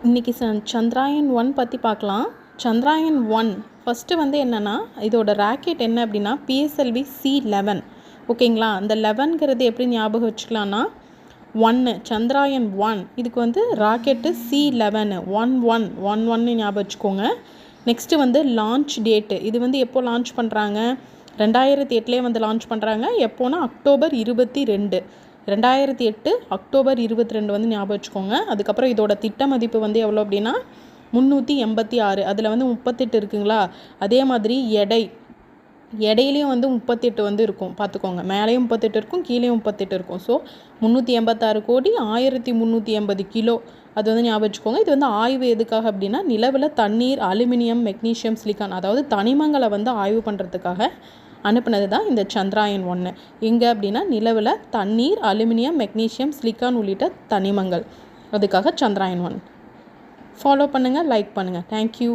இன்றைக்கி சந்திராயன் 1 பற்றி பார்க்கலாம். சந்திராயன் 1 ஃபஸ்ட்டு வந்து என்னென்னா, இதோட ராக்கெட் என்ன அப்படின்னா PSLV C11. ஓகேங்களா? அந்த 11ங்கிறது எப்படி ஞாபகம் வச்சுக்கலான்னா 1 சந்திராயன் 1 இதுக்கு வந்து ராக்கெட்டு C11 11 ஞாபகம் வச்சுக்கோங்க. நெக்ஸ்ட்டு வந்து லான்ச் டேட்டு, இது வந்து எப்போ லான்ச் பண்ணுறாங்க, 2008 வந்து லான்ச் பண்ணுறாங்க. எப்போனா அக்டோபர் 22, 2008 அக்டோபர் 22 வந்து ஞாபகம் வச்சுக்கோங்க. அதுக்கப்புறம் இதோட திட்ட மதிப்பு வந்து எவ்வளோ அப்படின்னா 386. அதில் வந்து 38 இருக்குங்களா. அதே மாதிரி எடையிலையும் வந்து 38 வந்து இருக்கும் பார்த்துக்கோங்க. மேலேயும் 38 இருக்கும், கீழேயும் 38 இருக்கும். ஸோ 386 கோடி 1380 கிலோ அது வந்து ஞாபகம் வச்சுக்கோங்க. இது வந்து ஆய்வு எதுக்காக அப்படின்னா நிலவில் தண்ணீர், அலுமினியம், மெக்னீஷியம், சிலிக்கான் அதாவது தனிமங்களை வந்து ஆய்வு பண்ணுறதுக்காக அனுப்புனது தான் இந்த சந்திராயன் 1. எங்கே அப்படின்னா நிலவில் தண்ணீர், அலுமினியம், மெக்னீஷியம், சிலிக்கான் உள்ளிட்ட தனிமங்கள், அதுக்காக சந்திராயன் 1. ஃபாலோ பண்ணுங்கள், லைக் பண்ணுங்கள். தேங்க்யூ.